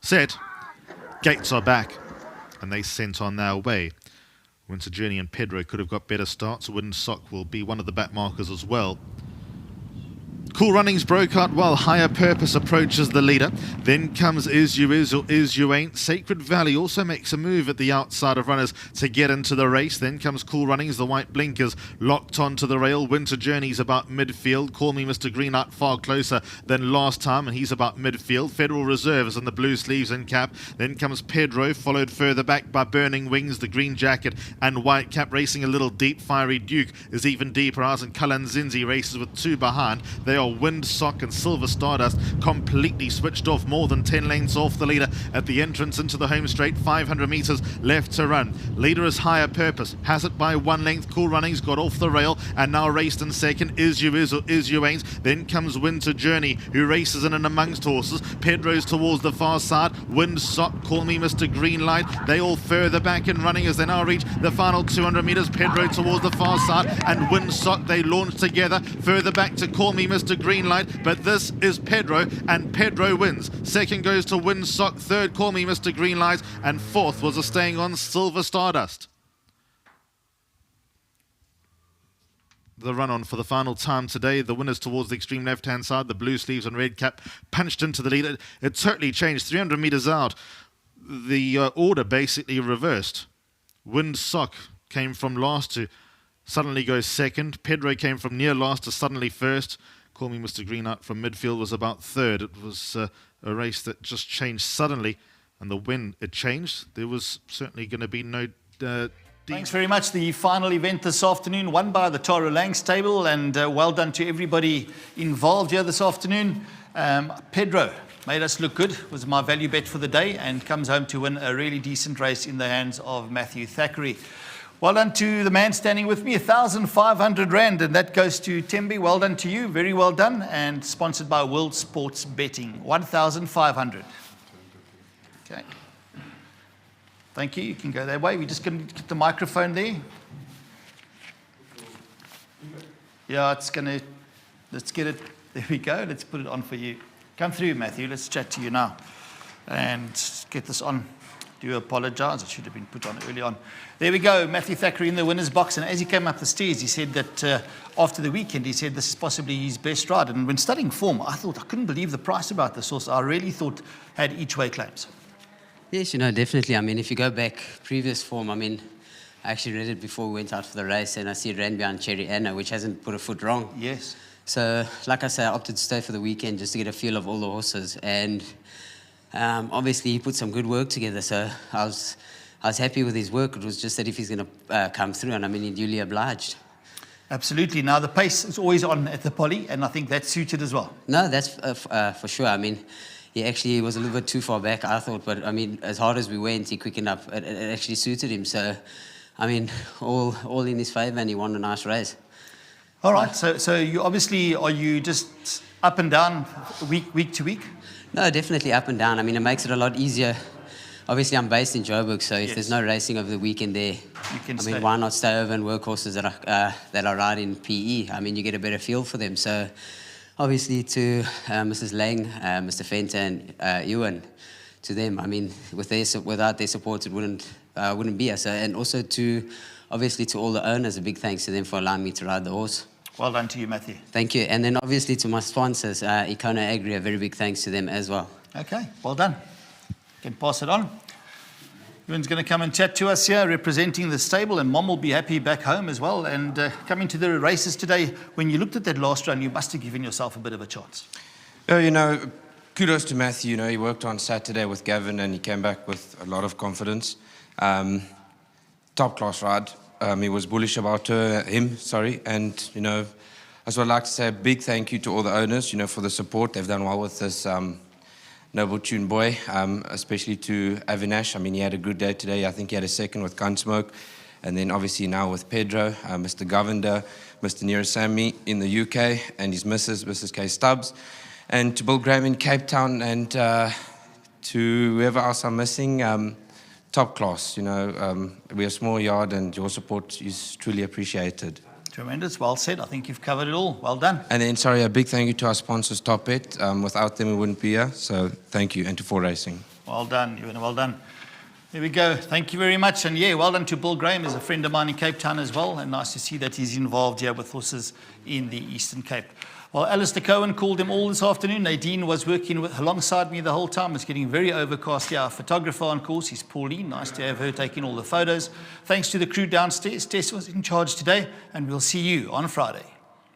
set, gates are back, and they sent on their way. Winter Journey and Pedro could have got better starts. Wind Sock will be one of the back markers as well. Cool Runnings broke out while Higher Purpose approaches the leader. Then comes Is You Is or Is You Ain't. Sacred Valley also makes a move at the outside of runners to get into the race. Then comes Cool Runnings, the white blinkers locked onto the rail. Winter Journey's about midfield. Call Me Mr. Greenlight far closer than last time, and he's about midfield. Federal Reserves in the blue sleeves and cap. Then comes Pedro, followed further back by Burning Wings, the green jacket and white cap, racing a little deep. Fiery Duke is even deeper out, and Cullen Zinzi races with two behind. They are Wind Sock and Silver Stardust completely switched off, more than 10 lengths off the leader at the entrance into the home straight. 500 metres left to run. Leader is Higher Purpose, has it by 1 length. Cool Runnings got off the rail and now raced in second. Is You Is or Is You Ain't. Then comes Winter Journey, who races in and amongst horses. Pedro's towards the far side. Wind Sock, Call Me Mr. Greenlight, they all further back in running as they now reach the final 200 metres. Pedro towards the far side and Wind Sock, they launch together further back to Call Me Mr. Greenlight, but this is Pedro, and Pedro wins. Second goes to Wind Sock, third Call Me Mr. Greenlight, and fourth was a staying on Silver Stardust. The run-on for the final time today. The winners towards the extreme left-hand side, the blue sleeves and red cap punched into the lead. It totally changed. 300 metres out, the order basically reversed. Wind Sock came from last to suddenly go second. Pedro came from near last to suddenly first. Call Me Mr. Greenlight from midfield was about third. It was a race that just changed suddenly, and when it changed, there was certainly going to be no... Thanks very much. The final event this afternoon, won by the Tara Lang stable, and well done to everybody involved here this afternoon. Pedro made us look good, was my value bet for the day, and comes home to win a really decent race in the hands of Matthew Thackeray. Well done to the man standing with me, 1,500 Rand, and that goes to Tembi. Well done to you, very well done, and sponsored by World Sports Betting, 1,500. Okay. Thank you, you can go that way. We're just going to get the microphone there. Yeah, it's going to, let's get it, there we go, let's put it on for you. Come through, Matthew, let's chat to you now, and get this on. Do apologise, it should have been put on early on. There we go, Matthew Thackeray in the winner's box, and as he came up the stairs, he said that after the weekend, he said this is possibly his best ride, and when studying form, I couldn't believe the price about this horse. I really thought had each way claims. Yes, definitely. I mean, if you go back previous form, I mean, I actually read it before we went out for the race, and I see it ran behind Cherry Anna, which hasn't put a foot wrong. Yes. So, like I say, I opted to stay for the weekend just to get a feel of all the horses, and obviously he put some good work together, so I was happy with his work. It was just that if he's going to come through, and I mean, he duly obliged. Absolutely. Now, the pace is always on at the Poly, and I think that's suited as well. No, that's for sure. I mean, he actually was a little bit too far back, I thought, but I mean, as hard as we went, he quickened up. It actually suited him, so I mean, all in his favour, and he won a nice race. All right, so you obviously, are you just up and down week to week? No, definitely up and down. I mean, it makes it a lot easier. Obviously, I'm based in Joburg, so if there's no racing over the weekend there, I mean, why not stay over and work horses that are riding PE? I mean, you get a better feel for them. So, obviously, to Mrs. Lang, Mr. Fenter, and Ewan, to them, I mean, without their support, it wouldn't be us. And also obviously, to all the owners, a big thanks to them for allowing me to ride the horse. Well done to you, Matthew. Thank you. And then obviously to my sponsors, Icona Agri, a very big thanks to them as well. Okay, well done. You can pass it on. Ewan's going to come and chat to us here, representing the stable, and Mom will be happy back home as well. And coming to the races today, when you looked at that last run, you must have given yourself a bit of a chance. Kudos to Matthew. He worked on Saturday with Gavin, and he came back with a lot of confidence. Top class ride. He was bullish about him, and I just would like to say a big thank you to all the owners, for the support. They've done well with this Noble Tune boy, especially to Avinash. I mean, he had a good day today. I think he had a second with Gunsmoke, and then obviously now with Pedro, Mr. Govender, Mr. Neerasamy in the UK, and his missus, Mrs. K. Stubbs, and to Bill Graham in Cape Town, and to whoever else I'm missing. Top class, we're a small yard, and your support is truly appreciated. Tremendous, well said. I think you've covered it all. Well done. And then, sorry, a big thank you to our sponsors, Top Bet. Without them, we wouldn't be here, so thank you, and to 4 Racing. Well done, Ewan, well done. There we go. Thank you very much. And yeah, well done to Bill Graham, he's a friend of mine in Cape Town as well. And nice to see that he's involved here with horses in the Eastern Cape. Well, Alistair Cohen called them all this afternoon. Nadine was working alongside me the whole time. It's getting very overcast here. Our photographer on course is Pauline. Nice to have her taking all the photos. Thanks to the crew downstairs. Tess was in charge today, and we'll see you on Friday.